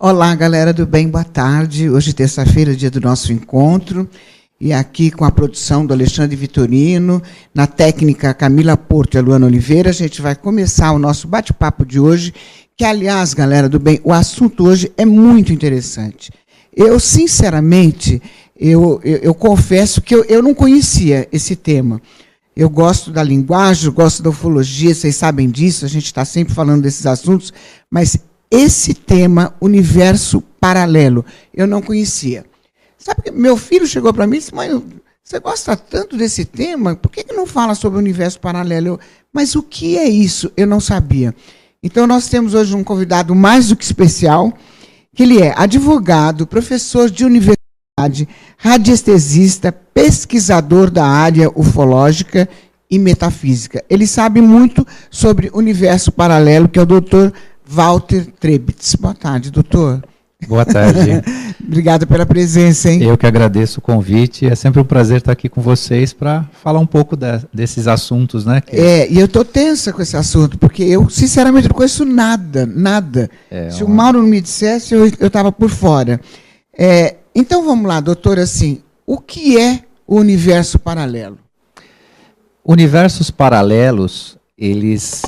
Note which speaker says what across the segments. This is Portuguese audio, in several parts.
Speaker 1: Olá, galera do bem, boa tarde. Hoje, terça-feira, dia do nosso encontro. E aqui com a produção do Alexandre Vitorino, na técnica Camila Porto e a Luana Oliveira, a gente vai começar o nosso bate-papo de hoje, que, aliás, galera do bem, o assunto hoje é muito interessante. Eu, sinceramente, eu confesso que eu não conhecia esse tema. Eu gosto da linguagem, eu gosto da ufologia, vocês sabem disso, a gente está sempre falando desses assuntos, mas esse tema, universo paralelo, eu não conhecia. Sabe que meu filho chegou para mim e disse, mãe, você gosta tanto desse tema, por que não fala sobre o universo paralelo? Mas o que é isso? Eu não sabia. Então, nós temos hoje um convidado mais do que especial, que ele é advogado, professor de universidade, radiestesista, pesquisador da área ufológica e metafísica. Ele sabe muito sobre o universo paralelo, que é o doutor Walter Trebitz. Boa tarde, doutor.
Speaker 2: Boa tarde.
Speaker 1: Obrigado pela presença, hein?
Speaker 2: Eu que agradeço o convite. É sempre um prazer estar aqui com vocês para falar um pouco desses assuntos, né?
Speaker 1: E eu estou tensa com esse assunto, porque eu, sinceramente, não conheço nada. Se o Mauro não me dissesse, eu estava por fora. Então, vamos lá, doutor, assim, o que é o universo paralelo?
Speaker 2: Universos paralelos, eles...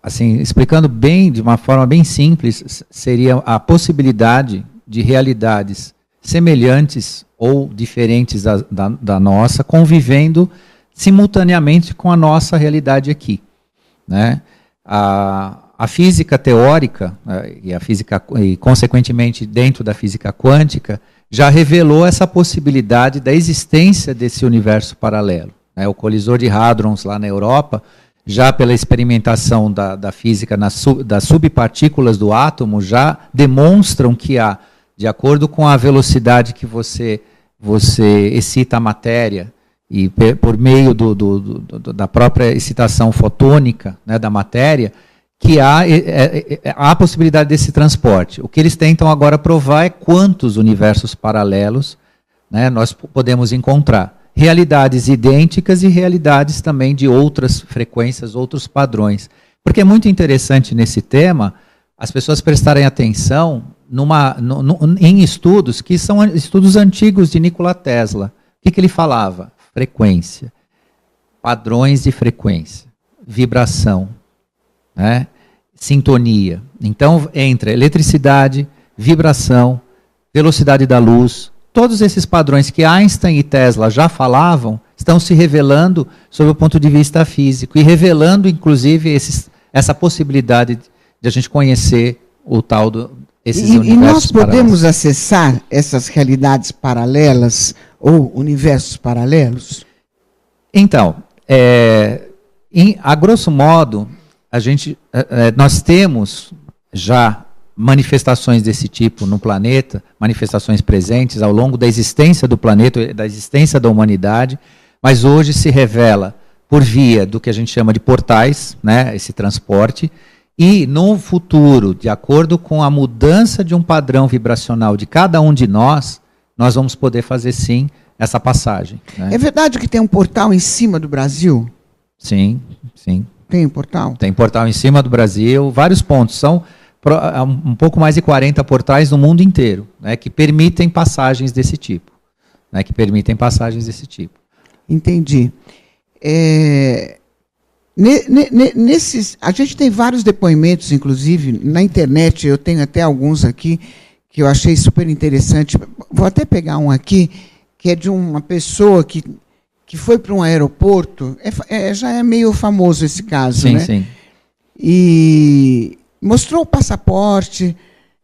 Speaker 2: assim, explicando bem, de uma forma bem simples, seria a possibilidade de realidades semelhantes ou diferentes da nossa, convivendo simultaneamente com a nossa realidade aqui, né? A física teórica e a física, e consequentemente dentro da física quântica, já revelou essa possibilidade da existência desse universo paralelo, né? O colisor de hadrons lá na Europa, já pela experimentação da física das subpartículas do átomo, já demonstram que há, de acordo com a velocidade que você excita a matéria, e por meio da própria excitação fotônica, né, da matéria, que há a possibilidade desse transporte. O que eles tentam agora provar é quantos universos paralelos, né, nós podemos encontrar. Realidades idênticas e realidades também de outras frequências, outros padrões. Porque é muito interessante nesse tema as pessoas prestarem atenção em estudos que são estudos antigos de Nikola Tesla. O que ele falava? Frequência, padrões de frequência, vibração, né? Sintonia. Então, entre eletricidade, vibração, velocidade da luz, todos esses padrões que Einstein e Tesla já falavam estão se revelando sob o ponto de vista físico e revelando, inclusive, essa possibilidade de a gente conhecer o tal esses universos
Speaker 1: paralelos. E nós podemos
Speaker 2: paralelos.
Speaker 1: acessar essas realidades paralelas ou universos paralelos?
Speaker 2: Então, a grosso modo, nós temos já manifestações desse tipo no planeta, manifestações presentes ao longo da existência do planeta, da existência da humanidade, mas hoje se revela por via do que a gente chama de portais, né, esse transporte, e no futuro, de acordo com a mudança de um padrão vibracional de cada um de nós vamos poder fazer sim essa passagem, né?
Speaker 1: É verdade que tem um portal em cima do Brasil?
Speaker 2: Sim, sim.
Speaker 1: Tem um portal?
Speaker 2: Tem portal em cima do Brasil, vários pontos, são um pouco mais de 40 portais no mundo inteiro, né, que permitem passagens desse tipo.
Speaker 1: Entendi. A gente tem vários depoimentos, inclusive, na internet, eu tenho até alguns aqui, que eu achei super interessante. Vou até pegar um aqui, que é de uma pessoa que foi para um aeroporto, já é meio famoso esse caso,
Speaker 2: sim,
Speaker 1: né?
Speaker 2: Sim.
Speaker 1: E mostrou o passaporte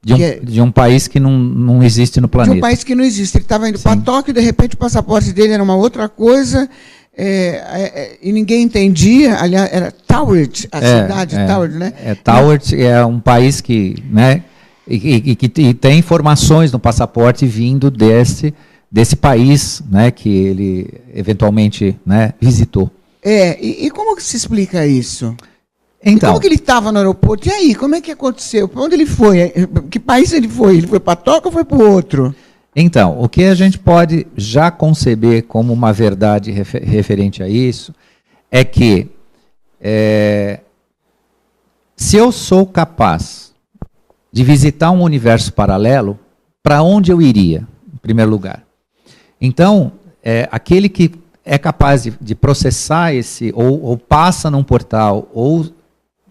Speaker 2: de um país que não existe no planeta.
Speaker 1: De um país que não existe. Ele estava indo para Tóquio, de repente o passaporte dele era uma outra coisa, e ninguém entendia. Aliás, era Toward, a cidade, Toward, né?
Speaker 2: Toward é um país que, né, e tem informações no passaporte vindo desse país, né, que ele eventualmente, né, visitou.
Speaker 1: E como que se explica isso?
Speaker 2: Então,
Speaker 1: como que ele estava no aeroporto? E aí, como é que aconteceu? Para onde ele foi? Que país ele foi? Ele foi para Tóquio ou foi para o outro?
Speaker 2: Então, o que a gente pode já conceber como uma verdade referente a isso é que se eu sou capaz de visitar um universo paralelo, para onde eu iria, em primeiro lugar? Então, aquele que é capaz de processar ou passa num portal, ou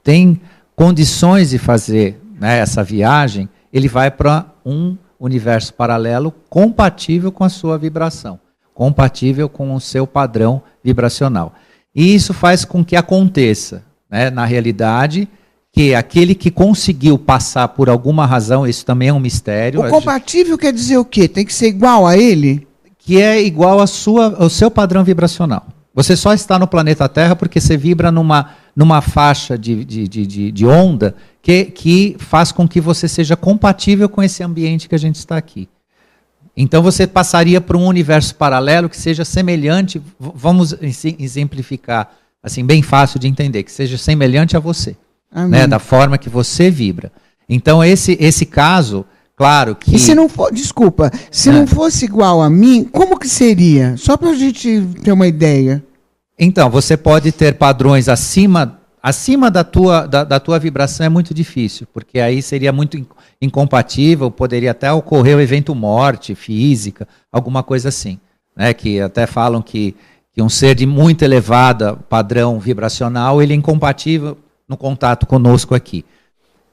Speaker 2: tem condições de fazer, né, essa viagem, ele vai para um universo paralelo compatível com a sua vibração, compatível com o seu padrão vibracional. E isso faz com que aconteça, né, na realidade, que aquele que conseguiu passar por alguma razão, isso também é um mistério.
Speaker 1: O compatível quer dizer o quê? Tem que ser igual a ele?
Speaker 2: Que é igual ao seu padrão vibracional. Você só está no planeta Terra porque você vibra numa faixa de onda que faz com que você seja compatível com esse ambiente que a gente está aqui. Então você passaria para um universo paralelo que seja semelhante, vamos exemplificar, assim, bem fácil de entender, que seja semelhante a você, né, da forma que você vibra. Então esse caso, claro que...
Speaker 1: E se não for, desculpa, se não fosse igual a mim, como que seria? Só para a gente ter uma ideia.
Speaker 2: Então, você pode ter padrões acima da tua vibração, é muito difícil, porque aí seria muito incompatível, poderia até ocorrer o evento morte física, alguma coisa assim, né? Que até falam que um ser de muito elevado padrão vibracional, ele é incompatível no contato conosco aqui.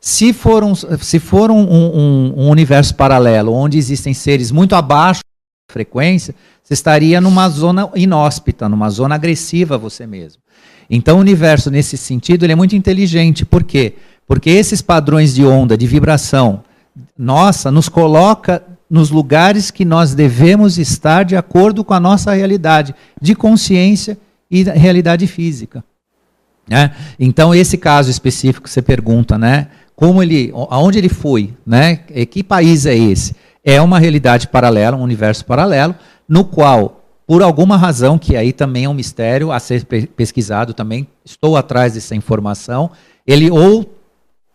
Speaker 2: Se for um universo paralelo, onde existem seres muito abaixo da frequência, você estaria numa zona inóspita, numa zona agressiva a você mesmo. Então o universo, nesse sentido, ele é muito inteligente. Por quê? Porque esses padrões de onda, de vibração, nossa, nos coloca nos lugares que nós devemos estar de acordo com a nossa realidade de consciência e realidade física. Né? Então, esse caso específico que você pergunta, né? Aonde ele foi, né? Que país é esse? É uma realidade paralela, um universo paralelo, no qual, por alguma razão, que aí também é um mistério a ser pesquisado também, estou atrás dessa informação, ele ou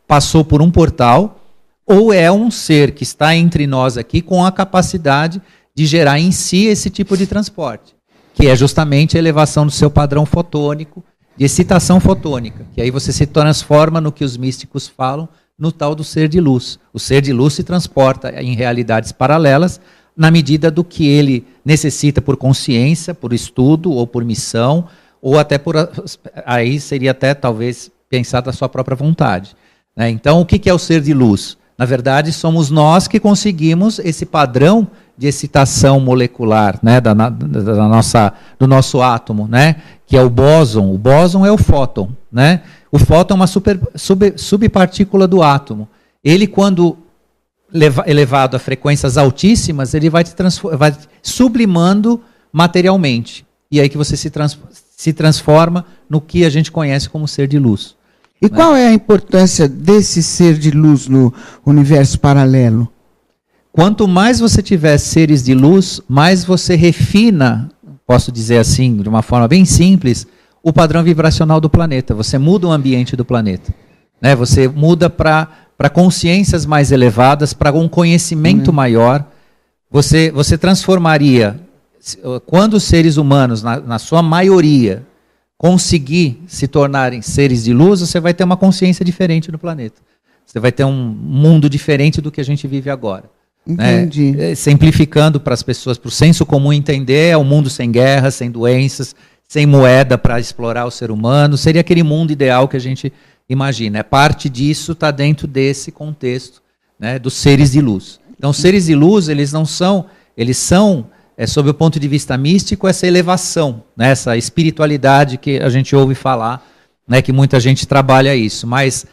Speaker 2: passou por um portal, ou é um ser que está entre nós aqui com a capacidade de gerar em si esse tipo de transporte, que é justamente a elevação do seu padrão fotônico, de excitação fotônica, que aí você se transforma no que os místicos falam, no tal do ser de luz. O ser de luz se transporta em realidades paralelas, na medida do que ele necessita por consciência, por estudo, ou por missão, ou até por... Aí seria até, talvez, pensar da sua própria vontade. Né? Então, o que é o ser de luz? Na verdade, somos nós que conseguimos esse padrão de excitação molecular, né, do nosso átomo, né, que é o bóson. O bóson é o fóton. Né? O fóton é uma subpartícula do átomo. Ele, quando elevado a frequências altíssimas, ele vai sublimando materialmente. E aí que você se transforma no que a gente conhece como ser de luz.
Speaker 1: E né? Qual é a importância desse ser de luz no universo paralelo?
Speaker 2: Quanto mais você tiver seres de luz, mais você refina, posso dizer assim, de uma forma bem simples, o padrão vibracional do planeta. Você muda o ambiente do planeta. Né? Você muda para consciências mais elevadas, para um conhecimento maior. Você transformaria, quando os seres humanos, na sua maioria, conseguir se tornarem seres de luz, você vai ter uma consciência diferente do planeta. Você vai ter um mundo diferente do que a gente vive agora.
Speaker 1: Entendi.
Speaker 2: Né? Simplificando para as pessoas, para o senso comum entender, é um mundo sem guerra, sem doenças, sem moeda para explorar o ser humano. Seria aquele mundo ideal que a gente imagina. Parte disso está dentro desse contexto, né, dos seres de luz. Então, os seres de luz, eles são, sob o ponto de vista místico, essa elevação, né, essa espiritualidade que a gente ouve falar, né, que muita gente trabalha isso. Mas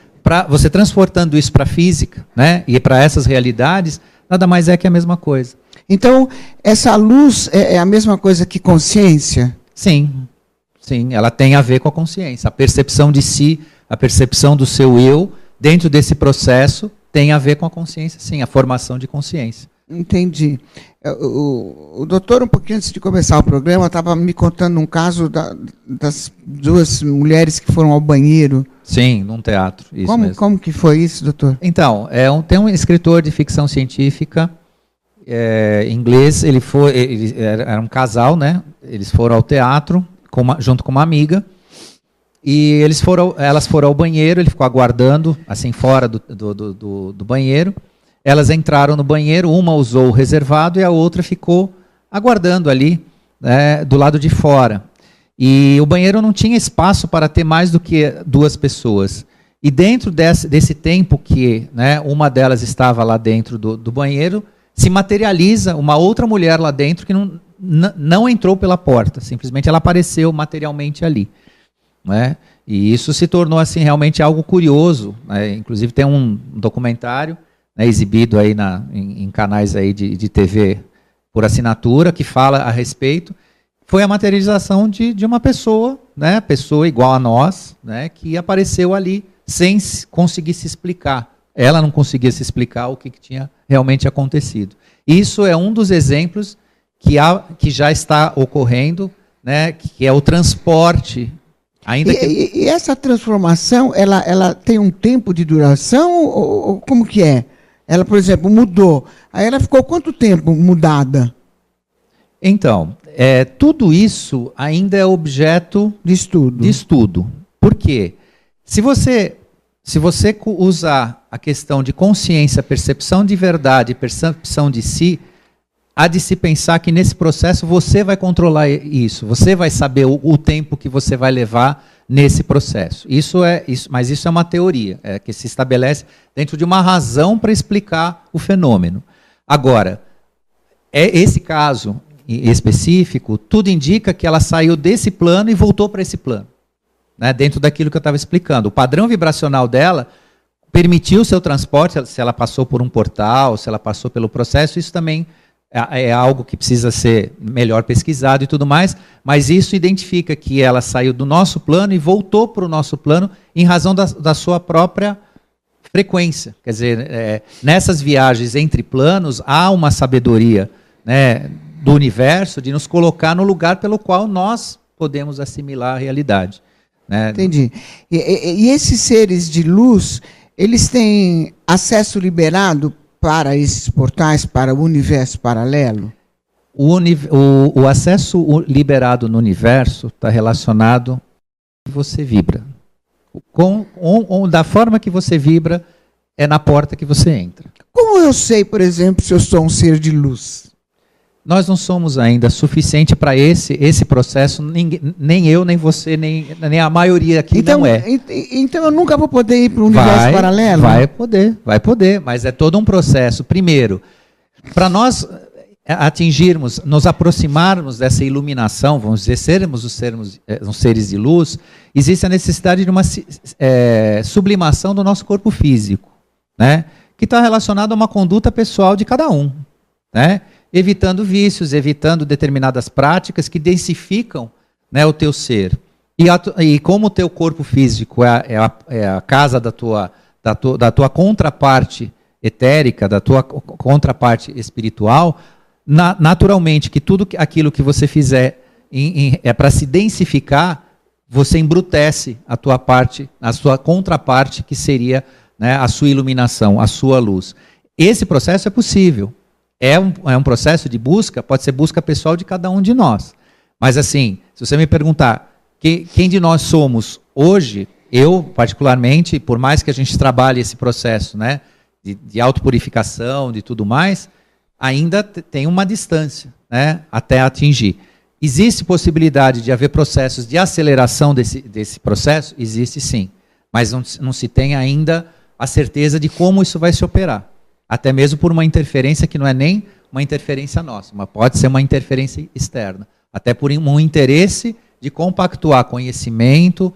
Speaker 2: você transportando isso para a física, né, e para essas realidades, nada mais é que a mesma coisa.
Speaker 1: Então, essa luz é a mesma coisa que consciência?
Speaker 2: Sim, ela tem a ver com a consciência. A percepção de si, a percepção do seu eu, dentro desse processo, tem a ver com a consciência, sim, a formação de consciência.
Speaker 1: Entendi. O doutor, um pouquinho antes de começar o programa, estava me contando um caso das duas mulheres que foram ao banheiro.
Speaker 2: Sim, num teatro. Isso mesmo.
Speaker 1: Como que foi isso, doutor?
Speaker 2: Então, tem um escritor de ficção científica inglês, ele era um casal, né? Eles foram ao teatro junto com uma amiga, E elas foram ao banheiro, ele ficou aguardando, assim, fora do banheiro. Elas entraram no banheiro, uma usou o reservado e a outra ficou aguardando ali, né, do lado de fora. E o banheiro não tinha espaço para ter mais do que 2 pessoas. E dentro desse tempo que, né, uma delas estava lá dentro do banheiro, se materializa uma outra mulher lá dentro que não entrou pela porta, simplesmente ela apareceu materialmente ali. Né? E isso se tornou assim, realmente algo curioso. Né? Inclusive tem um documentário, né, exibido aí em canais aí de TV por assinatura, que fala a respeito. Foi a materialização de uma pessoa, né, pessoa igual a nós, né, que apareceu ali sem conseguir se explicar. Ela não conseguia se explicar o que tinha realmente acontecido. Isso é um dos exemplos que já está ocorrendo, né, que é o transporte.
Speaker 1: E essa transformação, ela tem um tempo de duração ou como que é? Ela, por exemplo, mudou. Aí ela ficou quanto tempo mudada?
Speaker 2: Então, tudo isso ainda é objeto
Speaker 1: de estudo.
Speaker 2: Por quê? Se você usar a questão de consciência, percepção de verdade, percepção de si, há de se pensar que nesse processo você vai controlar isso, você vai saber o tempo que você vai levar nesse processo. Mas isso é uma teoria, que se estabelece dentro de uma razão para explicar o fenômeno. Agora, esse caso específico, tudo indica que ela saiu desse plano e voltou para esse plano, né, dentro daquilo que eu estava explicando. O padrão vibracional dela permitiu o seu transporte, se ela passou por um portal, se ela passou pelo processo, isso também é algo que precisa ser melhor pesquisado e tudo mais, mas isso identifica que ela saiu do nosso plano e voltou para o nosso plano em razão da sua própria frequência. Quer dizer, nessas viagens entre planos, há uma sabedoria, né, do universo de nos colocar no lugar pelo qual nós podemos assimilar a realidade. Né?
Speaker 1: Entendi. E esses seres de luz, eles têm acesso liberado para esses portais, para o universo paralelo?
Speaker 2: O acesso liberado no universo está relacionado com que você vibra. Da forma que você vibra, é na porta que você entra.
Speaker 1: Como eu sei, por exemplo, se eu sou um ser de luz?
Speaker 2: Nós não somos ainda suficiente para esse processo, nem eu, nem você, nem a maioria aqui
Speaker 1: então,
Speaker 2: não é.
Speaker 1: Então eu nunca vou poder ir para o universo paralelo?
Speaker 2: Vai poder, mas é todo um processo. Primeiro, para nós atingirmos, nos aproximarmos dessa iluminação, vamos dizer, sermos os seres de luz, existe a necessidade de uma sublimação do nosso corpo físico, né? Que está relacionado a uma conduta pessoal de cada um, né? Evitando vícios, evitando determinadas práticas que densificam, né, o teu ser. E como o teu corpo físico é a casa da tua contraparte etérica, da tua contraparte espiritual, naturalmente que tudo aquilo que você fizer é para se densificar, você embrutece a tua parte, a sua contraparte, que seria, né, a sua iluminação, a sua luz. Esse processo é possível. É um processo de busca, pode ser busca pessoal de cada um de nós. Mas assim, se você me perguntar quem de nós somos hoje, eu particularmente, por mais que a gente trabalhe esse processo, né, de autopurificação, de tudo mais, ainda tem uma distância, né, até atingir. Existe possibilidade de haver processos de aceleração desse processo? Existe sim, mas não se tem ainda a certeza de como isso vai se operar. Até mesmo por uma interferência que não é nem uma interferência nossa, mas pode ser uma interferência externa. Até por um interesse de compactuar conhecimento,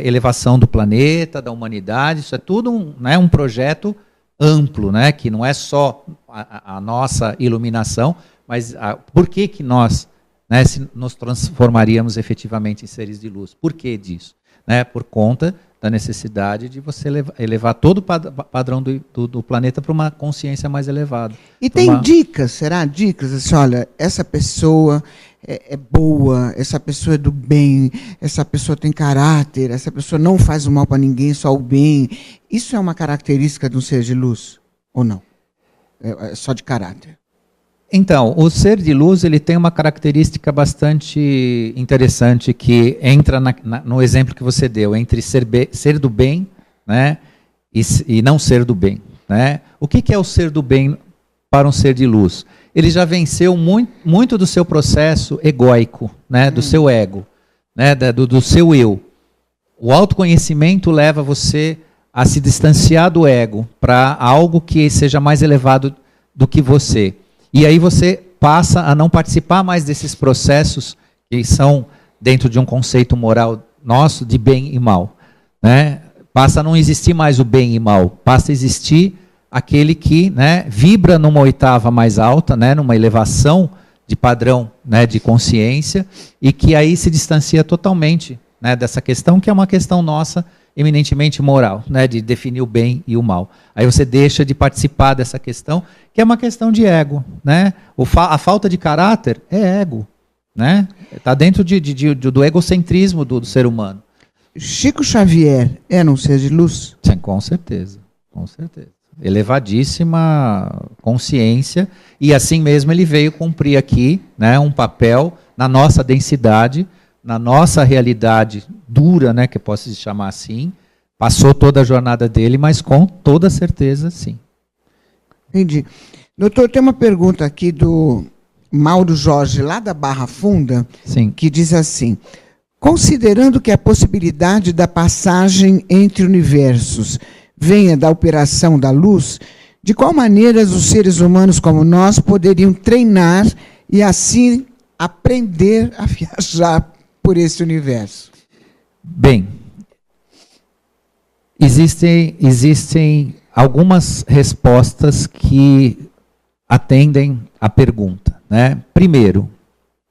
Speaker 2: elevação do planeta, da humanidade. Isso é tudo um projeto amplo, né, que não é só a nossa iluminação, mas por que nós, né, nos transformaríamos efetivamente em seres de luz. Por que disso? Né, por conta da necessidade de você elevar todo o padrão do planeta para uma consciência mais elevada.
Speaker 1: E tem dicas, será? Dicas, assim, olha, essa pessoa é boa, essa pessoa é do bem, essa pessoa tem caráter, essa pessoa não faz o mal para ninguém, só o bem. Isso é uma característica de um ser de luz, ou não? É só de caráter?
Speaker 2: Então, o ser de luz ele tem uma característica bastante interessante que entra no exemplo que você deu, entre ser do bem, né, e não ser do bem. Né? O que é o ser do bem para um ser de luz? Ele já venceu muito do seu processo egóico, né, do seu ego, né, do seu eu. O autoconhecimento leva você a se distanciar do ego para algo que seja mais elevado do que você. E aí você passa a não participar mais desses processos que são dentro de um conceito moral nosso de bem e mal. Né? Passa a não existir mais o bem e mal, passa a existir aquele que, né, vibra numa oitava mais alta, né, numa elevação de padrão, né, de consciência, e que aí se distancia totalmente, né, dessa questão, que é uma questão nossa, eminentemente moral, né, de definir o bem e o mal. Aí você deixa de participar dessa questão, que é uma questão de ego. Né? A falta de caráter é ego. Né? Está dentro do egocentrismo do ser humano.
Speaker 1: Chico Xavier era um ser de luz?
Speaker 2: Sim, com certeza, com certeza. Elevadíssima consciência, e assim mesmo ele veio cumprir aqui, né, um papel na nossa densidade, na nossa realidade dura, né, que eu posso chamar assim, passou toda a jornada dele, mas com toda certeza, sim.
Speaker 1: Entendi. Doutor, tem uma pergunta aqui do Mauro Jorge, lá da Barra Funda,
Speaker 2: sim,
Speaker 1: que diz assim: considerando que a possibilidade da passagem entre universos venha da operação da luz, de qual maneira os seres humanos como nós poderiam treinar e assim aprender a viajar por esse universo?
Speaker 2: Bem, existem algumas respostas que atendem à pergunta. Né? Primeiro,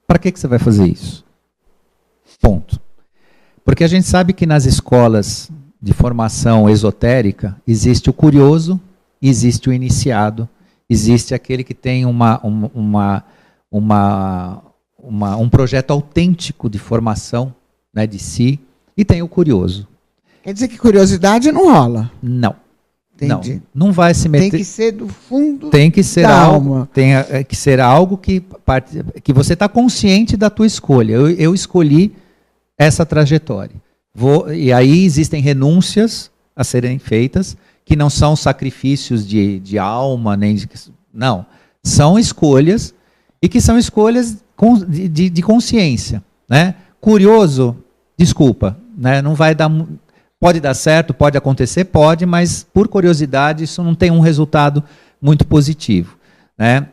Speaker 2: para que você vai fazer isso? Ponto. Porque a gente sabe que nas escolas de formação esotérica existe o curioso, existe o iniciado, existe aquele que tem um projeto autêntico de formação, né, de si, e tem o curioso.
Speaker 1: Quer dizer que curiosidade não rola?
Speaker 2: Não.
Speaker 1: Entendi.
Speaker 2: Não vai se meter.
Speaker 1: Tem que ser do fundo
Speaker 2: tem que ser
Speaker 1: da
Speaker 2: algo,
Speaker 1: alma.
Speaker 2: Tem que ser algo que você está consciente da tua escolha. Eu escolhi essa trajetória. E aí existem renúncias a serem feitas, que não são sacrifícios de alma, nem não. São escolhas, e que são escolhas de consciência. Né? Curioso, desculpa, né? Não vai dar. Pode dar certo, pode acontecer, pode, mas por curiosidade isso não tem um resultado muito positivo. Né?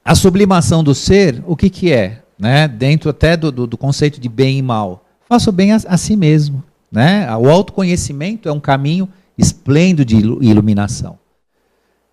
Speaker 2: A sublimação do ser, o que é? Né? Dentro até do conceito de bem e mal. Faça o bem a si mesmo. Né? O autoconhecimento é um caminho esplêndido de iluminação.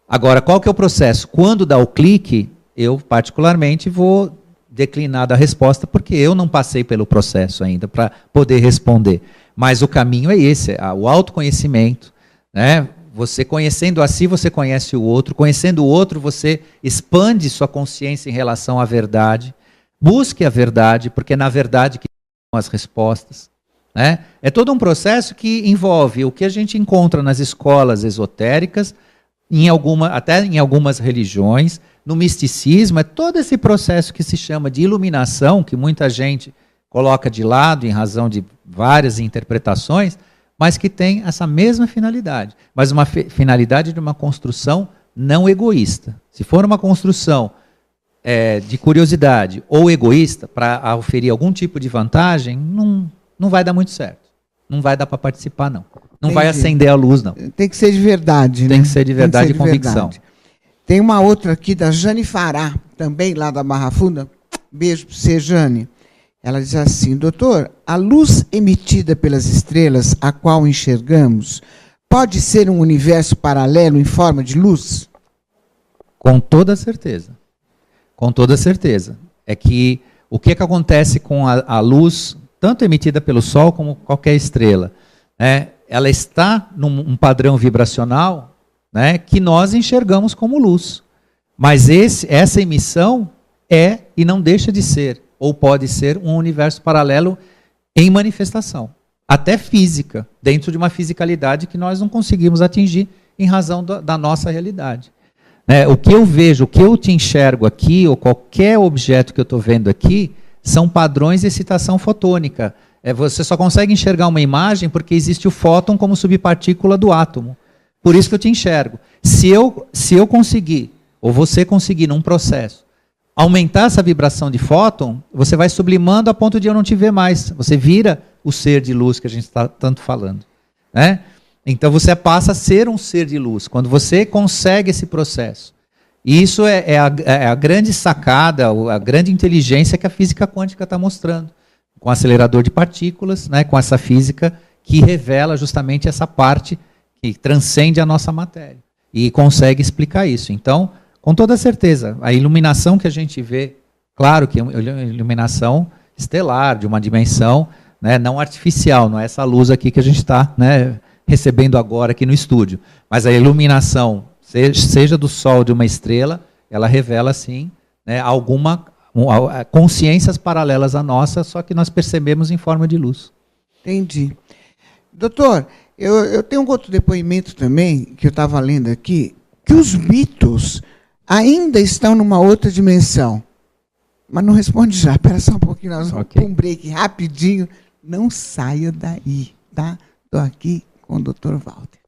Speaker 2: Agora, qual que é o processo? Quando dá o clique, eu particularmente vou declinar da resposta, porque eu não passei pelo processo ainda para poder responder. Mas o caminho é esse, o autoconhecimento. Né? Você conhecendo a si, você conhece o outro. Conhecendo o outro, você expande sua consciência em relação à verdade. Busque a verdade, porque é na verdade que estão as respostas. Né? É todo um processo que envolve o que a gente encontra nas escolas esotéricas, até em algumas religiões, no misticismo, é todo esse processo que se chama de iluminação, que muita gente coloca de lado em razão de várias interpretações, mas que tem essa mesma finalidade. Mas uma finalidade de uma construção não egoísta. Se for uma construção de curiosidade ou egoísta, para oferir algum tipo de vantagem, não vai dar muito certo. Não vai dar para participar, não. Não vai acender a luz, não.
Speaker 1: Tem que ser de verdade.
Speaker 2: Tem que ser de verdade e convicção.
Speaker 1: Verdade. Tem uma outra aqui da Jane Fará, também lá da Barra Funda. Beijo para você, Jane. Ela diz assim: doutor, a luz emitida pelas estrelas, a qual enxergamos, pode ser um universo paralelo em forma de luz?
Speaker 2: Com toda certeza. Com toda certeza. É que o que acontece com a luz, tanto emitida pelo Sol como qualquer estrela, né? Ela está num padrão vibracional, né, que nós enxergamos como luz. Mas essa emissão é e não deixa de ser, ou pode ser, um universo paralelo em manifestação. Até física, dentro de uma fisicalidade que nós não conseguimos atingir em razão da nossa realidade. O que eu vejo, o que eu te enxergo aqui, ou qualquer objeto que eu estou vendo aqui, são padrões de excitação fotônica. Você só consegue enxergar uma imagem porque existe o fóton como subpartícula do átomo. Por isso que eu te enxergo. Se eu conseguir, ou você conseguir num processo, aumentar essa vibração de fóton, você vai sublimando a ponto de eu não te ver mais. Você vira o ser de luz que a gente está tanto falando. Né? Então você passa a ser um ser de luz, quando você consegue esse processo. E isso é a grande sacada, a grande inteligência que a física quântica está mostrando. Com o acelerador de partículas, né, com essa física que revela justamente essa parte que transcende a nossa matéria. E consegue explicar isso. Então, com toda certeza, a iluminação que a gente vê, claro que é uma iluminação estelar, de uma dimensão, né, não artificial, não é essa luz aqui que a gente está, né, recebendo agora aqui no estúdio. Mas a iluminação, seja do Sol, de uma estrela, ela revela, sim, né, consciências paralelas à nossa, só que nós percebemos em forma de luz.
Speaker 1: Entendi. Doutor, eu tenho um outro depoimento também, que eu estava lendo aqui, que os Beatles ainda estão numa outra dimensão. Mas não responde já, espera só um pouquinho, nós vamos para um break rapidinho. Não saia daí, tá? Estou aqui com o Dr. Walter.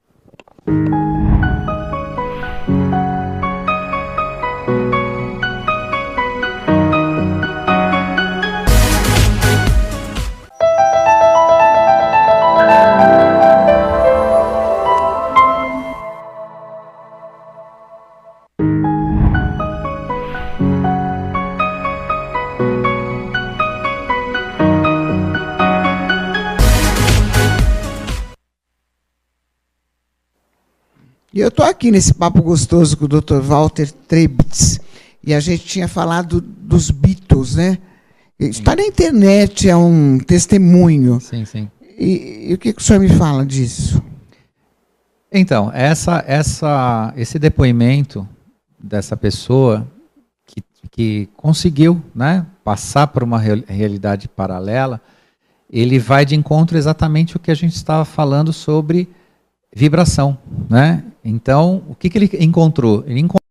Speaker 1: E eu estou aqui nesse papo gostoso com o Dr. Walter Trebitz, e a gente tinha falado dos Beatles, né? Está na internet, é um testemunho.
Speaker 2: Sim, sim.
Speaker 1: E o que o senhor me fala disso?
Speaker 2: Então, esse depoimento dessa pessoa que conseguiu, né, passar por uma realidade paralela, ele vai de encontro exatamente o que a gente estava falando sobre vibração, né? Então, o que ele encontrou? Ele encontrou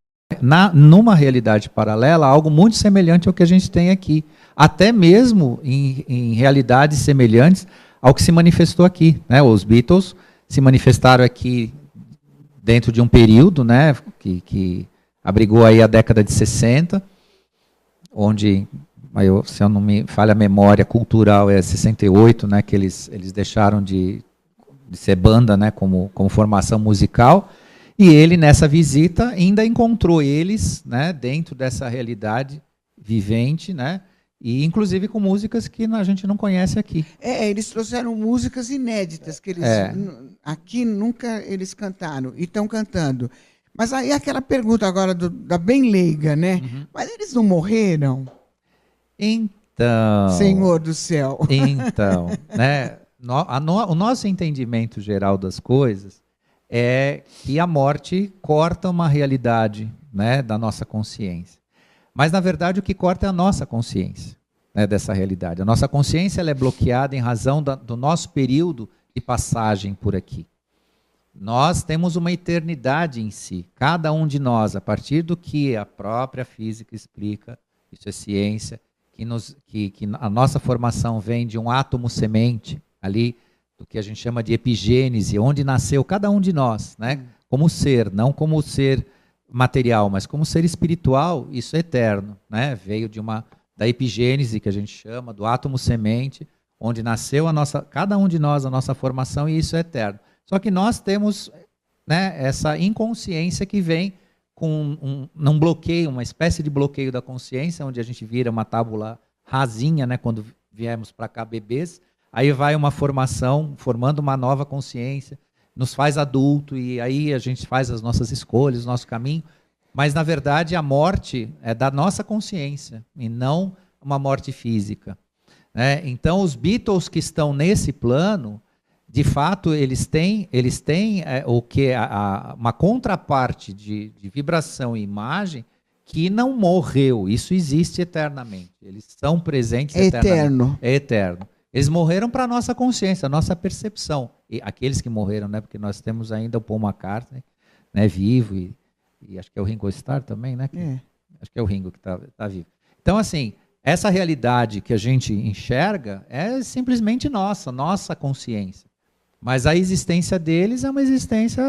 Speaker 2: numa realidade paralela algo muito semelhante ao que a gente tem aqui, até mesmo em realidades semelhantes ao que se manifestou aqui, né? Os Beatles se manifestaram aqui dentro de um período, né, que abrigou aí a década de 60, onde, se eu não me falha a memória cultural, é 68, né, que eles deixaram de ser banda, né, como formação musical, e ele, nessa visita, ainda encontrou eles, né, dentro dessa realidade vivente, né, e inclusive com músicas que a gente não conhece aqui.
Speaker 1: Eles trouxeram músicas inéditas, que eles aqui nunca eles cantaram, e estão cantando. Mas aí aquela pergunta agora da bem leiga, né? Uhum. Mas eles não morreram?
Speaker 2: Então...
Speaker 1: Senhor do céu.
Speaker 2: Então, né, o nosso entendimento geral das coisas é que a morte corta uma realidade, né, da nossa consciência. Mas, na verdade, o que corta é a nossa consciência, né, dessa realidade. A nossa consciência ela é bloqueada em razão do nosso período de passagem por aqui. Nós temos uma eternidade em si, cada um de nós, a partir do que a própria física explica, isso é ciência, que a nossa formação vem de um átomo semente, ali, do que a gente chama de epigênese, onde nasceu cada um de nós, né? Como ser, não como ser material, mas como ser espiritual, isso é eterno, né? Veio da epigênese, que a gente chama, do átomo semente, onde nasceu cada um de nós, a nossa formação, e isso é eterno. Só que nós temos, né, essa inconsciência que vem com um bloqueio, uma espécie de bloqueio da consciência, onde a gente vira uma tábula rasinha, né, quando viemos para cá bebês. Aí vai uma formação, formando uma nova consciência, nos faz adulto, e aí a gente faz as nossas escolhas, o nosso caminho. Mas, na verdade, a morte é da nossa consciência, e não uma morte física, né? Então, os Beatles que estão nesse plano, de fato, eles têm uma contraparte de vibração e imagem que não morreu. Isso existe eternamente. Eles são presentes eternamente.
Speaker 1: Eterno.
Speaker 2: É eterno. Eles morreram para a nossa consciência, a nossa percepção. E aqueles que morreram, né, porque nós temos ainda o Paul McCartney, né, vivo, e acho que é o Ringo Starr também, né?
Speaker 1: É.
Speaker 2: Acho que é o Ringo que tá vivo. Então, assim, essa realidade que a gente enxerga é simplesmente nossa consciência. Mas a existência deles é uma existência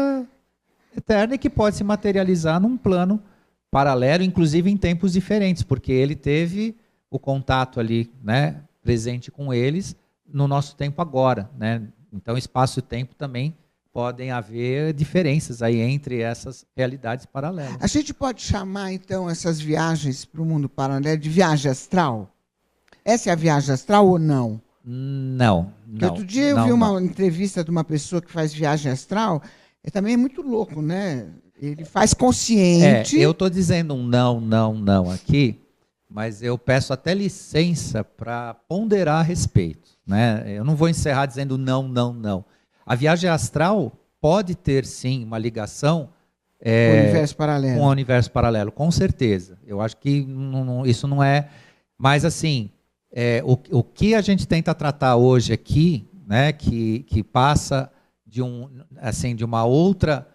Speaker 2: eterna e que pode se materializar num plano paralelo, inclusive em tempos diferentes, porque ele teve o contato ali, né, presente com eles no nosso tempo agora, né? Então, espaço e tempo também podem haver diferenças aí entre essas realidades paralelas.
Speaker 1: A gente pode chamar, então, essas viagens para o mundo paralelo de viagem astral? Essa é a viagem astral ou não?
Speaker 2: Não.
Speaker 1: Porque outro dia eu vi uma entrevista de uma pessoa que faz viagem astral, também é muito louco, né? Ele faz consciente.
Speaker 2: Eu estou dizendo um não aqui, mas eu peço até licença para ponderar a respeito, né? Eu não vou encerrar dizendo não. A viagem astral pode ter, sim, uma ligação
Speaker 1: com o universo paralelo.
Speaker 2: Com o universo paralelo, com certeza. Eu acho que isso não é... Mas, assim, o que a gente tenta tratar hoje aqui, né, que passa de uma outra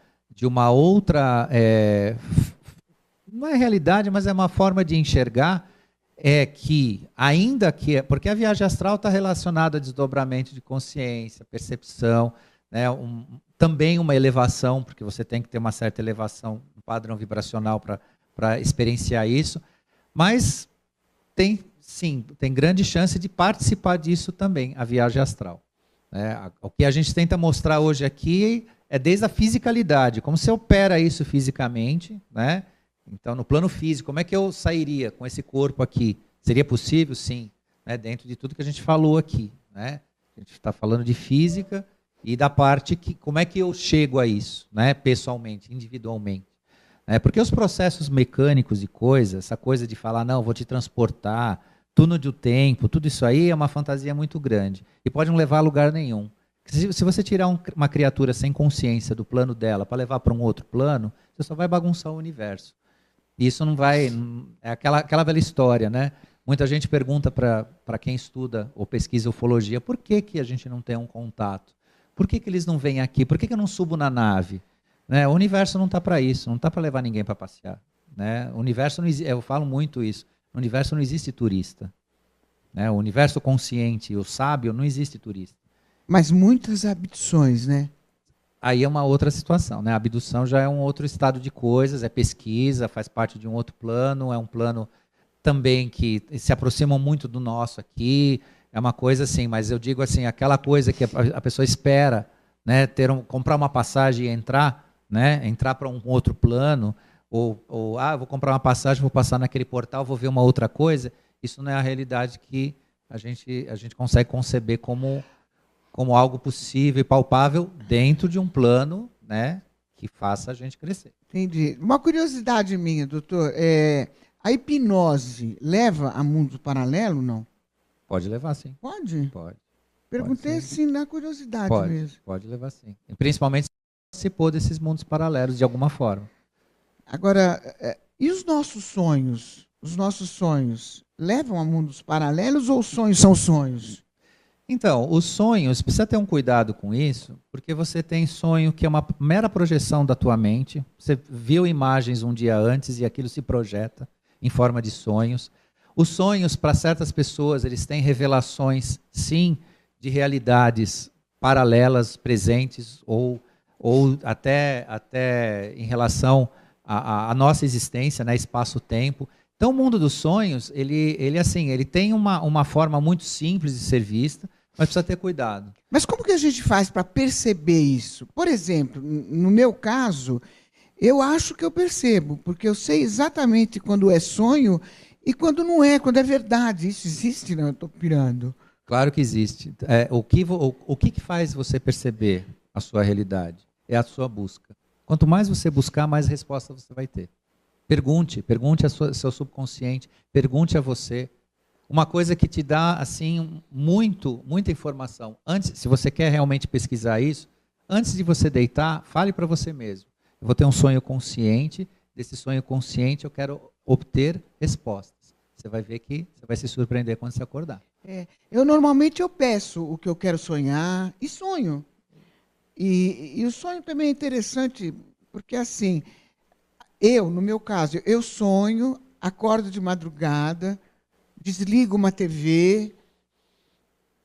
Speaker 2: não é realidade, mas é uma forma de enxergar, que, ainda que... Porque a viagem astral está relacionada a desdobramento de consciência, percepção, né, também uma elevação, porque você tem que ter uma certa elevação, um padrão vibracional para experienciar isso, mas tem grande chance de participar disso também, a viagem astral. O que a gente tenta mostrar hoje aqui é desde a fisicalidade, como se opera isso fisicamente, né? Então, no plano físico, como é que eu sairia com esse corpo aqui? Seria possível? Sim, né? Dentro de tudo que a gente falou aqui, né? A gente está falando de física e da parte que, como é que eu chego a isso, né? Pessoalmente, individualmente. Porque os processos mecânicos e coisas, essa coisa de falar, não, vou te transportar, túnel do tempo, tudo isso aí é uma fantasia muito grande e pode não levar a lugar nenhum. Se você tirar uma criatura sem consciência do plano dela para levar para um outro plano, você só vai bagunçar o universo. Isso não vai... É aquela velha história, né? Muita gente pergunta para quem estuda ou pesquisa ufologia, por que a gente não tem um contato? Por que eles não vêm aqui? Por que eu não subo na nave? Né? O universo não está para isso, não está para levar ninguém para passear. Né? O universo não existe, eu falo muito isso, no universo não existe turista. Né? O universo consciente, o sábio, não existe turista.
Speaker 1: Mas muitas abduções, né?
Speaker 2: Aí é uma outra situação, né? A abdução já é um outro estado de coisas, é pesquisa, faz parte de um outro plano, é um plano também que se aproxima muito do nosso aqui, é uma coisa assim, mas eu digo assim, aquela coisa que a pessoa espera, né? Comprar uma passagem e entrar, né? Entrar para um outro plano, ou vou comprar uma passagem, vou passar naquele portal, vou ver uma outra coisa, isso não é a realidade que a gente consegue conceber como algo possível e palpável dentro de um plano, né, que faça a gente crescer.
Speaker 1: Entendi. Uma curiosidade minha, doutor, a hipnose leva a mundo paralelo, não?
Speaker 2: Pode levar, sim.
Speaker 1: Pode?
Speaker 2: Pode.
Speaker 1: Perguntei
Speaker 2: pode,
Speaker 1: assim na curiosidade mesmo.
Speaker 2: Pode levar, sim. E principalmente se participou desses mundos paralelos de alguma forma.
Speaker 1: Agora, e os nossos sonhos? Os nossos sonhos levam a mundos paralelos ou sonhos são sonhos?
Speaker 2: Então, os sonhos, precisa ter um cuidado com isso, porque você tem sonho que é uma mera projeção da tua mente, você viu imagens um dia antes e aquilo se projeta em forma de sonhos. Os sonhos, para certas pessoas, eles têm revelações, sim, de realidades paralelas, presentes, ou até em relação à nossa existência, né, espaço-tempo. Então, o mundo dos sonhos, ele tem uma forma muito simples de ser vista, mas precisa ter cuidado.
Speaker 1: Mas como que a gente faz para perceber isso? Por exemplo, no meu caso, eu acho que eu percebo, porque eu sei exatamente quando é sonho e quando não é, quando é verdade. Isso existe, não? Eu estou pirando.
Speaker 2: Claro que existe. O que faz você perceber a sua realidade? É a sua busca. Quanto mais você buscar, mais resposta você vai ter. Pergunte ao seu subconsciente, pergunte a você. Uma coisa que te dá assim muita informação. Antes, se você quer realmente pesquisar isso, antes de você deitar, fale para você mesmo. Eu vou ter um sonho consciente, desse sonho consciente eu quero obter respostas. Você vai ver que você vai se surpreender quando você acordar.
Speaker 1: Eu normalmente peço o que eu quero sonhar e sonho. E o sonho também é interessante, porque assim, no meu caso, eu sonho, acordo de madrugada, desligo uma TV,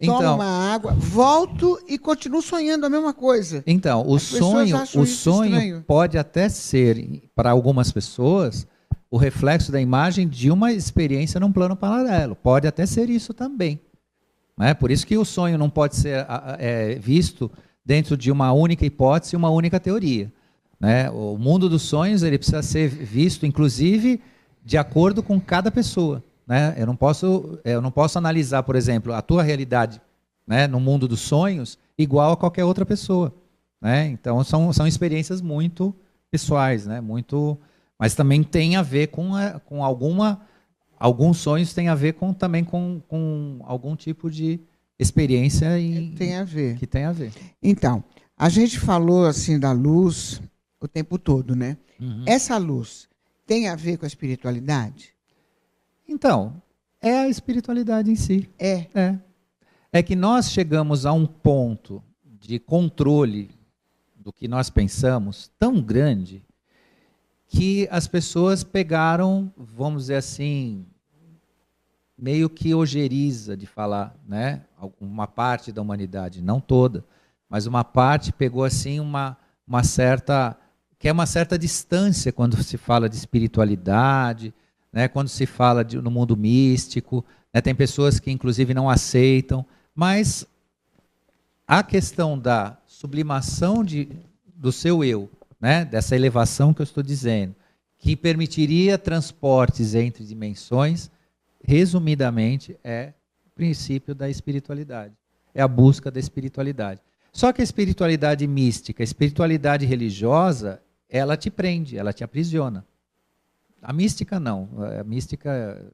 Speaker 1: tomo
Speaker 2: Então,
Speaker 1: uma água, volto e continuo sonhando a mesma coisa.
Speaker 2: então o
Speaker 1: As pessoas acham isso
Speaker 2: sonho
Speaker 1: estranho.
Speaker 2: pode até ser, para algumas pessoas, o reflexo da imagem de uma experiência num plano paralelo. Pode até ser isso também. Né? Por isso que o sonho não pode ser visto dentro de uma única hipótese, uma única teoria. Né? O mundo dos sonhos ele precisa ser visto, inclusive, de acordo com cada pessoa. Né? Eu não posso analisar, por exemplo, a tua realidade, né, no mundo dos sonhos igual a qualquer outra pessoa. Né? Então, são experiências muito pessoais, né? Mas também tem a ver com alguns sonhos têm a ver também com algum tipo de experiência
Speaker 1: Tem a ver.
Speaker 2: que tem a ver.
Speaker 1: Então, a gente falou assim da luz o tempo todo, né?
Speaker 2: Uhum.
Speaker 1: Essa luz tem a ver com a espiritualidade?
Speaker 2: Então, é a espiritualidade em si. É que nós chegamos a um ponto de controle do que nós pensamos tão grande que as pessoas pegaram, vamos dizer assim, meio que ojeriza de falar, né? Uma parte da humanidade, não toda, mas uma parte pegou assim uma certa distância quando se fala de espiritualidade, né? Quando se fala no mundo místico, né? Tem pessoas que inclusive não aceitam, mas a questão da sublimação do seu eu, né? Dessa elevação que eu estou dizendo, que permitiria transportes entre dimensões, resumidamente, é o princípio da espiritualidade. É a busca da espiritualidade. Só que a espiritualidade mística, a espiritualidade religiosa, ela te prende, ela te aprisiona. A mística não. A mística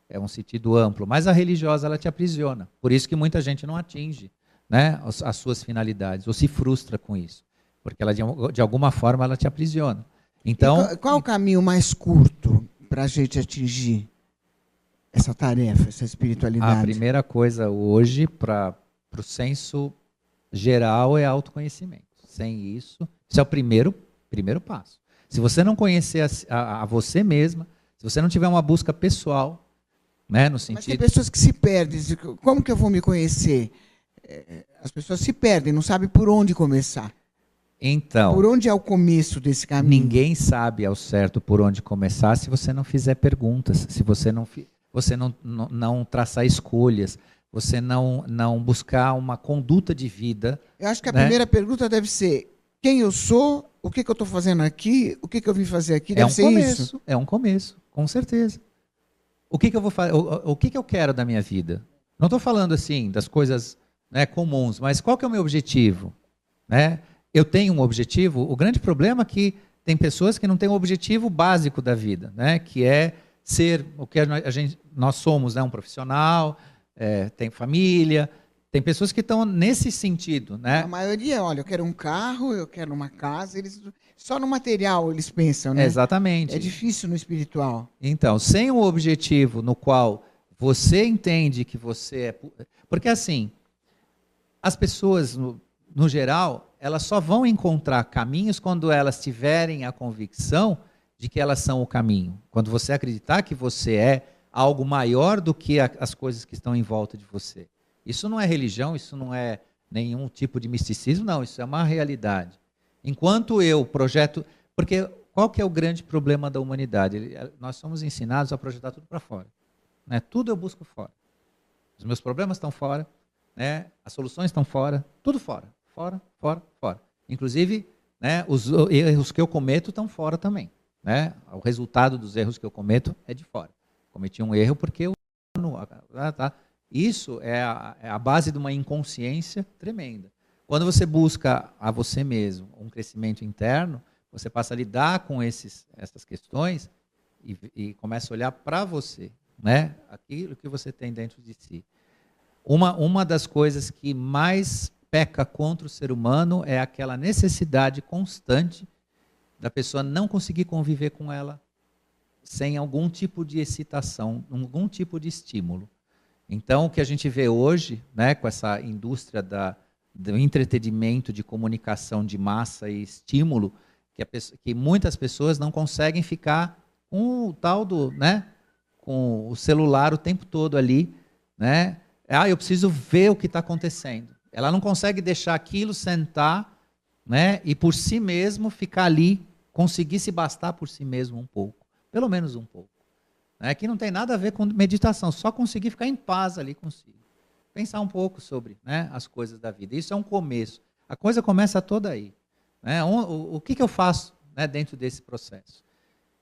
Speaker 2: é um sentido amplo, mas a religiosa ela te aprisiona. Por isso que muita gente não atinge, né, as suas finalidades, ou se frustra com isso. Porque ela, de alguma forma ela te aprisiona. Então,
Speaker 1: qual o caminho mais curto para a gente atingir essa tarefa, essa espiritualidade?
Speaker 2: a primeira coisa hoje, para o senso geral, é autoconhecimento. Sem isso, é o primeiro passo. Se você não conhecer a você mesma, se você não tiver uma busca pessoal, né, no sentido...
Speaker 1: Mas tem pessoas que se perdem. Como que eu vou me conhecer? As pessoas se perdem, não sabem por onde começar.
Speaker 2: Então,
Speaker 1: por onde é o começo desse caminho?
Speaker 2: Ninguém sabe ao certo por onde começar se você não fizer perguntas, se você não traçar escolhas, você não buscar uma conduta de vida.
Speaker 1: Eu acho que a
Speaker 2: né?
Speaker 1: primeira pergunta deve ser: quem eu sou, o que eu estou fazendo aqui, o que eu vim fazer aqui, deve ser isso.
Speaker 2: É um começo, com certeza. O que eu vou fazer? O que eu quero da minha vida? Não estou falando assim das coisas, né, comuns, mas qual que é o meu objetivo? Né? Eu tenho um objetivo. O grande problema é que tem pessoas que não têm o objetivo básico da vida, né? Que é ser o que nós somos, né? Um profissional, tem família. Tem pessoas que estão nesse sentido, né?
Speaker 1: A maioria, olha, eu quero um carro, eu quero uma casa. Só no material eles pensam, né?
Speaker 2: Exatamente.
Speaker 1: É difícil no espiritual.
Speaker 2: Então, sem um objetivo no qual você entende que você é... Porque assim, as pessoas, no geral, elas só vão encontrar caminhos quando elas tiverem a convicção de que elas são o caminho. Quando você acreditar que você é algo maior do que as coisas que estão em volta de você. Isso não é religião, isso não é nenhum tipo de misticismo, não, isso é uma realidade. Enquanto eu projeto... Porque qual que é o grande problema da humanidade? Nós somos ensinados a projetar tudo para fora. Né? Tudo eu busco fora. Os meus problemas estão fora, né? As soluções estão fora, tudo fora. Fora, fora, fora. Inclusive, né, os erros que eu cometo estão fora também. Né? O resultado dos erros que eu cometo é de fora. Cometi um erro porque eu... Isso é a base de uma inconsciência tremenda. Quando você busca a você mesmo um crescimento interno, você passa a lidar com essas questões e começa a olhar para você, né? Aquilo que você tem dentro de si. Uma das coisas que mais peca contra o ser humano é aquela necessidade constante da pessoa não conseguir conviver com ela sem algum tipo de excitação, algum tipo de estímulo. Então, o que a gente vê hoje, né, com essa indústria do entretenimento, de comunicação de massa e estímulo, que muitas pessoas não conseguem ficar com o tal do, né, com o celular o tempo todo ali, né? Eu preciso ver o que está acontecendo. Ela não consegue deixar aquilo sentar, né, e por si mesmo ficar ali, conseguir se bastar por si mesmo um pouco, pelo menos um pouco. Né? Que não tem nada a ver com meditação, só conseguir ficar em paz ali consigo. Pensar um pouco sobre, né, as coisas da vida. Isso é um começo. A coisa começa toda aí. Né? O que eu faço, né, dentro desse processo?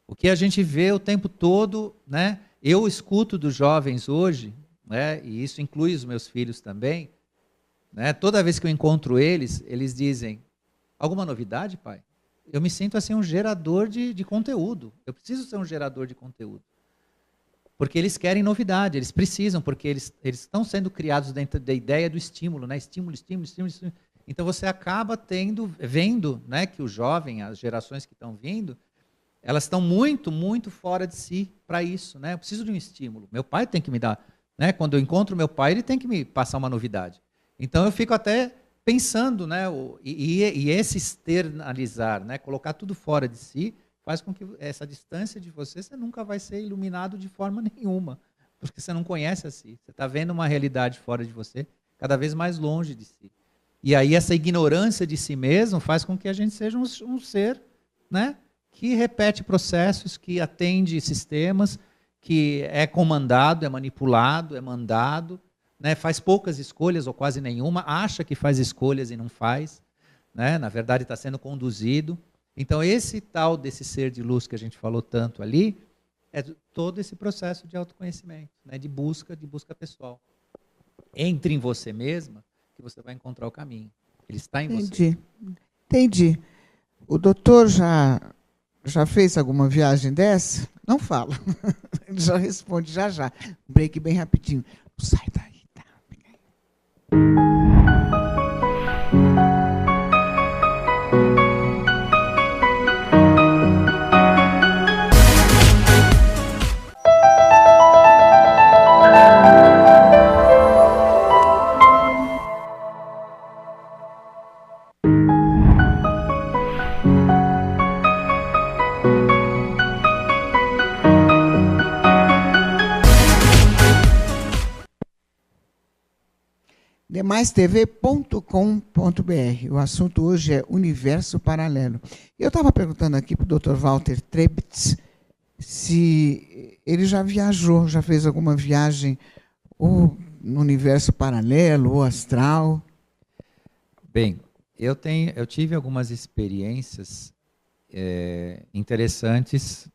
Speaker 2: O que a gente vê o tempo todo, né? Eu escuto dos jovens hoje, né, e isso inclui os meus filhos também, né, toda vez que eu encontro eles, eles dizem, alguma novidade, pai? Eu me sinto assim um gerador de conteúdo. Eu preciso ser um gerador de conteúdo. Porque eles querem novidade, eles precisam, porque eles estão sendo criados dentro da ideia do estímulo, né? Estímulo, estímulo, estímulo, estímulo. Então você acaba vendo, né, que o jovem, as gerações que estão vindo, elas estão muito, muito fora de si para isso, né? Eu preciso de um estímulo. Meu pai tem que me dar, né? Quando eu encontro meu pai, ele tem que me passar uma novidade. Então eu fico até pensando, né? E esse externalizar, né? Colocar tudo fora de si, faz com que essa distância de você nunca vai ser iluminado de forma nenhuma, porque você não conhece a si. Você está vendo uma realidade fora de você, cada vez mais longe de si. E aí essa ignorância de si mesmo faz com que a gente seja um ser, né, que repete processos, que atende sistemas, que é comandado, é manipulado, é mandado, né, faz poucas escolhas ou quase nenhuma, acha que faz escolhas e não faz, né, na verdade está sendo conduzido. Então esse tal desse ser de luz que a gente falou tanto ali, é todo esse processo de autoconhecimento, né, de busca pessoal. Entre em você mesma, que você vai encontrar o caminho. Ele está em você.
Speaker 1: Entendi. O doutor já fez alguma viagem dessa? Não fala. Ele já responde já. Um break bem rapidinho. Sai daí, tá? demaistv.com.br. O assunto hoje é Universo Paralelo. Eu estava perguntando aqui para o Dr. Walter Trebitz se ele já viajou, já fez alguma viagem ou no universo paralelo ou astral.
Speaker 2: Bem, eu tive algumas experiências interessantes,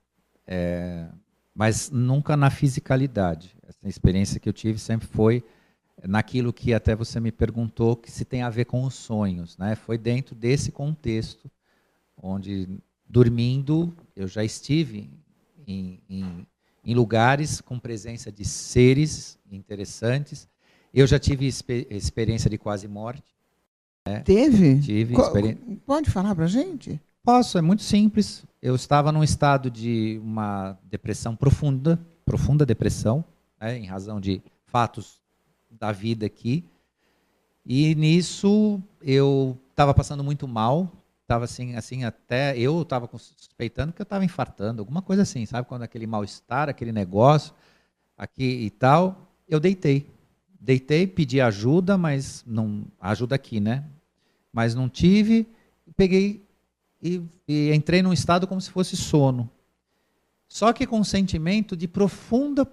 Speaker 2: mas nunca na fisicalidade. Essa experiência que eu tive sempre foi naquilo que até você me perguntou, que se tem a ver com os sonhos, né? Foi dentro desse contexto, onde, dormindo, eu já estive em lugares com presença de seres interessantes. Eu já tive experiência de quase morte. Né?
Speaker 1: Teve?
Speaker 2: Tive experiência.
Speaker 1: Pode falar para a gente?
Speaker 2: Posso, é muito simples. Eu estava num estado de uma depressão profunda depressão, né? Em razão de fatos da vida aqui, e nisso eu estava passando muito mal, estava assim até eu estava suspeitando que eu estava infartando, alguma coisa assim, sabe, quando aquele mal-estar, aquele negócio aqui e tal. Eu deitei, pedi ajuda, mas não, ajuda aqui, né, mas não tive, peguei e entrei num estado como se fosse sono, só que com um sentimento de profunda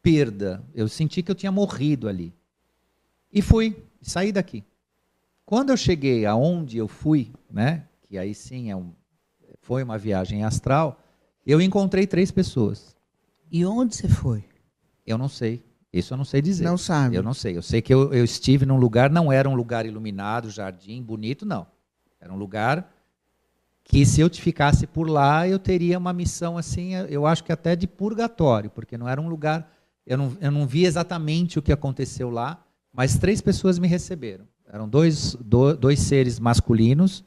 Speaker 2: perda. Eu senti que eu tinha morrido ali. E saí daqui. Quando eu cheguei aonde eu fui, né, que aí sim foi uma viagem astral, eu encontrei 3 pessoas.
Speaker 1: E onde você foi?
Speaker 2: Eu não sei. Isso eu não sei dizer.
Speaker 1: Não sabe?
Speaker 2: Eu não sei. Eu sei que eu estive num lugar, não era um lugar iluminado, jardim, bonito, não. Era um lugar que, se eu ficasse por lá, eu teria uma missão assim, eu acho que até de purgatório, porque não era um lugar... Eu não vi exatamente o que aconteceu lá, mas 3 pessoas me receberam. Eram dois seres masculinos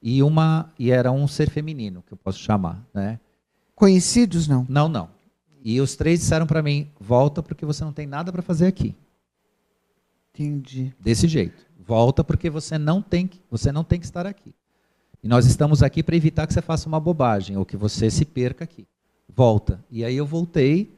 Speaker 2: e era um ser feminino, que eu posso chamar. Né?
Speaker 1: Conhecidos, não?
Speaker 2: Não. E os 3 disseram para mim, volta porque você não tem nada para fazer aqui.
Speaker 1: Entendi.
Speaker 2: Desse jeito. Volta porque você não tem que estar aqui. E nós estamos aqui para evitar que você faça uma bobagem, ou que você se perca aqui. Volta. E aí eu voltei,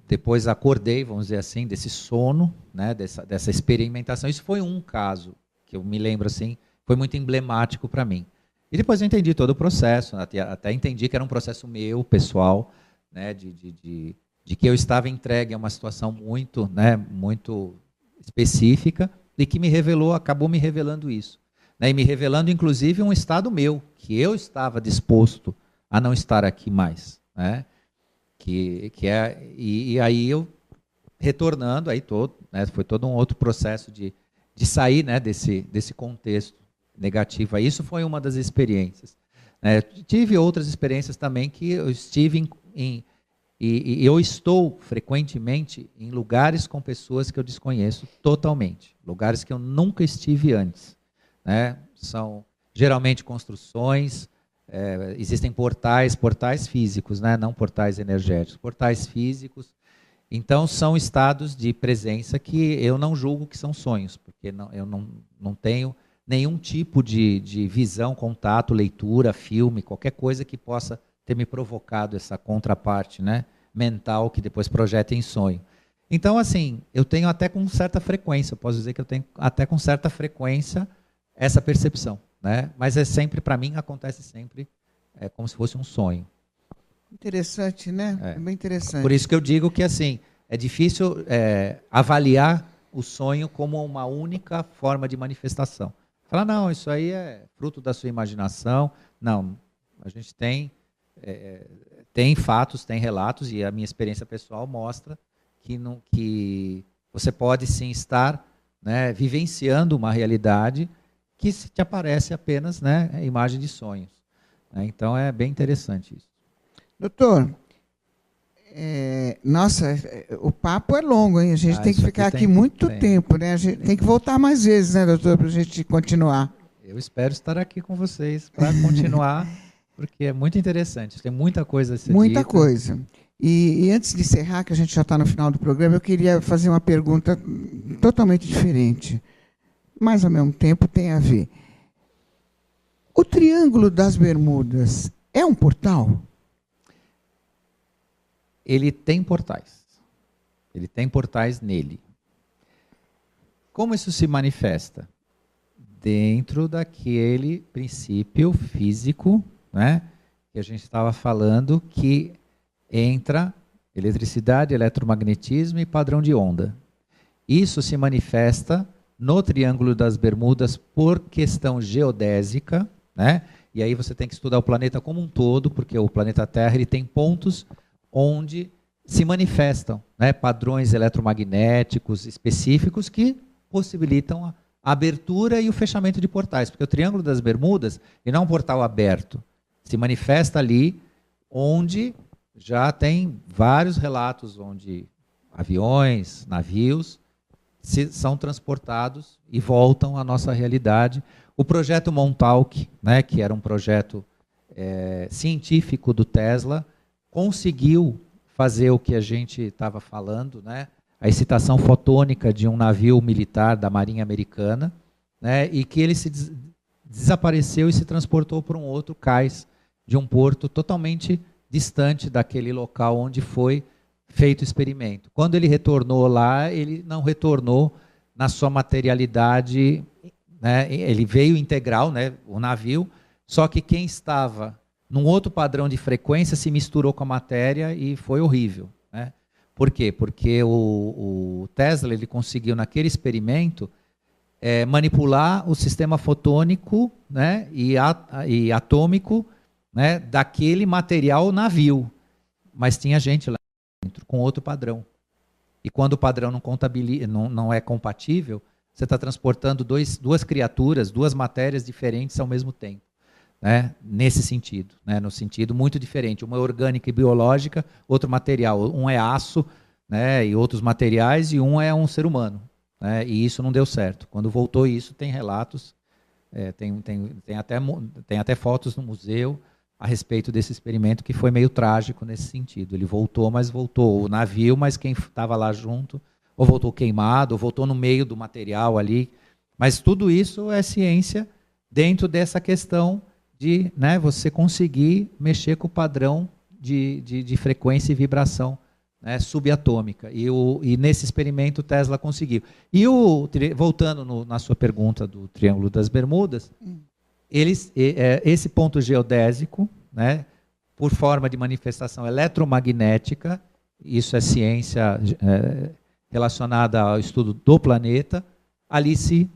Speaker 2: depois acordei, vamos dizer assim, desse sono, né, dessa experimentação. Isso foi um caso, que eu me lembro assim, foi muito emblemático para mim. E depois eu entendi todo o processo, até entendi que era um processo meu, pessoal, né, de que eu estava entregue a uma situação muito, né, muito específica, e que acabou me revelando isso. Né, e me revelando, inclusive, um estado meu, que eu estava disposto a não estar aqui mais. Né, e aí eu, retornando, aí né, foi todo um outro processo de sair, né, desse contexto negativo. Isso foi uma das experiências. Né. Tive outras experiências também que eu estive e eu estou frequentemente em lugares com pessoas que eu desconheço totalmente, lugares que eu nunca estive antes. Né. São geralmente construções, existem portais físicos, né, não portais energéticos, portais físicos. Então são estados de presença que eu não julgo que são sonhos, porque eu não tenho nenhum tipo de visão, contato, leitura, filme, qualquer coisa que possa ter me provocado essa contraparte, né, mental que depois projeta em sonho. Então, assim, eu tenho até com certa frequência, eu posso dizer que eu tenho até com certa frequência essa percepção. Né? Mas sempre, para mim, acontece sempre como se fosse um sonho.
Speaker 1: Interessante, né? É bem interessante.
Speaker 2: Por isso que eu digo que assim, é difícil avaliar o sonho como uma única forma de manifestação. Falar, não, isso aí é fruto da sua imaginação. Não, a gente tem fatos, tem relatos, e a minha experiência pessoal mostra que você pode sim estar, né, vivenciando uma realidade que te aparece apenas, né, imagem de sonhos. Então é bem interessante isso.
Speaker 1: Doutor, nossa, o papo é longo, hein? A gente tem que ficar aqui muito tempo, né? A gente tem que voltar mais vezes, né, doutor, para a gente continuar.
Speaker 2: Eu espero estar aqui com vocês para continuar, porque é muito interessante. Tem muita coisa a ser
Speaker 1: Muita
Speaker 2: dita.
Speaker 1: coisa. E antes de encerrar, que a gente já está no final do programa, eu queria fazer uma pergunta totalmente diferente, mas ao mesmo tempo tem a ver. O Triângulo das Bermudas é um portal?
Speaker 2: Ele tem portais. Ele tem portais nele. Como isso se manifesta? Dentro daquele princípio físico, né, que a gente estava falando, que entra eletricidade, eletromagnetismo e padrão de onda. Isso se manifesta no Triângulo das Bermudas por questão geodésica, né? E aí você tem que estudar o planeta como um todo, porque o planeta Terra ele tem pontos onde se manifestam, né, padrões eletromagnéticos específicos que possibilitam a abertura e o fechamento de portais, porque o Triângulo das Bermudas ele não é um portal aberto, se manifesta ali onde já tem vários relatos onde aviões, navios são transportados e voltam à nossa realidade. O projeto Montauk, né, que era um projeto científico do Tesla, conseguiu fazer o que a gente estava falando, né, a excitação fotônica de um navio militar da Marinha Americana, né, e que ele se desapareceu e se transportou para um outro cais de um porto totalmente distante daquele local onde foi feito o experimento. Quando ele retornou lá, ele não retornou na sua materialidade, né, ele veio integral, né, o navio, só que quem estava num outro padrão de frequência se misturou com a matéria e foi horrível. Né? Por quê? Porque o Tesla ele conseguiu, naquele experimento, manipular o sistema fotônico, né, e atômico, né, daquele material navio. Mas tinha gente lá dentro com outro padrão. E quando o padrão não é compatível, você está transportando duas criaturas, duas matérias diferentes ao mesmo tempo. Né, nesse sentido, né, no sentido muito diferente. Uma é orgânica e biológica, outro material. Um é aço, né, e outros materiais, e um é um ser humano. Né, e isso não deu certo. Quando voltou isso, tem relatos, tem até fotos no museu a respeito desse experimento, que foi meio trágico nesse sentido. Ele voltou, mas voltou o navio, mas quem estava lá junto, ou voltou queimado, ou voltou no meio do material ali. Mas tudo isso é ciência dentro dessa questão de, né, você conseguir mexer com o padrão de frequência e vibração, né, subatômica. E nesse experimento o Tesla conseguiu. E voltando na sua pergunta do Triângulo das Bermudas, esse ponto geodésico, né, por forma de manifestação eletromagnética, isso é ciência relacionada ao estudo do planeta, ali se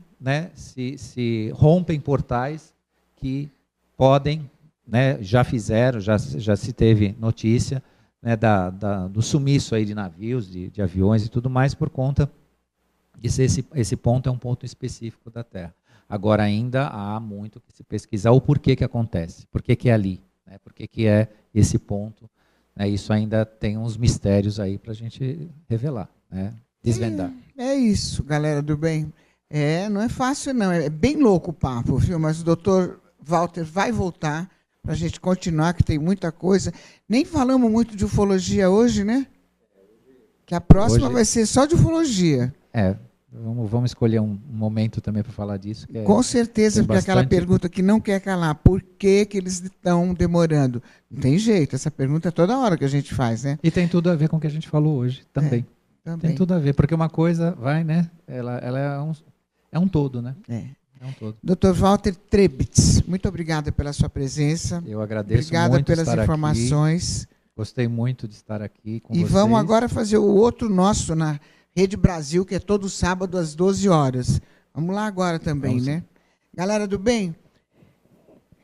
Speaker 2: rompem portais que podem, né, já fizeram, já se teve notícia, né, do sumiço aí de navios, de aviões e tudo mais, por conta de ser esse ponto é um ponto específico da Terra. Agora ainda há muito que se pesquisar o porquê que acontece, por que é ali, né, por que é esse ponto, né, isso ainda tem uns mistérios aí para a gente revelar, né, desvendar.
Speaker 1: É isso, galera do bem. Não é fácil não, é bem louco o papo, viu? Mas o doutor Walter vai voltar para a gente continuar, que tem muita coisa. Nem falamos muito de ufologia hoje, né? Que a próxima hoje vai ser só de ufologia.
Speaker 2: Vamos escolher um momento também para falar disso.
Speaker 1: Com certeza, porque aquela pergunta que não quer calar, por que eles estão demorando? Não tem jeito, essa pergunta é toda hora que a gente faz, né?
Speaker 2: E tem tudo a ver com o que a gente falou hoje também. Tem tudo a ver, porque uma coisa vai, né? Ela é um todo, né? É um todo.
Speaker 1: Dr. Walter Trebitz, muito obrigada pela sua presença.
Speaker 2: Eu agradeço
Speaker 1: Obrigada
Speaker 2: muito
Speaker 1: pelas
Speaker 2: estar
Speaker 1: informações.
Speaker 2: Aqui. Gostei muito de estar aqui com
Speaker 1: vocês. E vamos agora fazer o outro nosso na Rede Brasil, que é todo sábado às 12 horas. Vamos lá agora também, né? Galera do bem,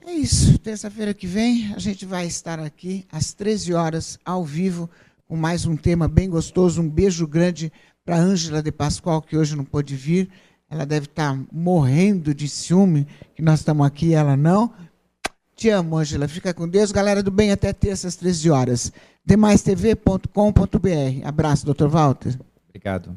Speaker 1: é isso. Terça-feira que vem a gente vai estar aqui às 13 horas, ao vivo, com mais um tema bem gostoso. Um beijo grande para a Ângela de Pascoal, que hoje não pôde vir. Ela deve estar morrendo de ciúme, que nós estamos aqui e ela não. Te amo, Ângela. Fica com Deus. Galera do bem, até terça às 13 horas. demaistv.com.br. Abraço, Dr. Walter.
Speaker 2: Obrigado.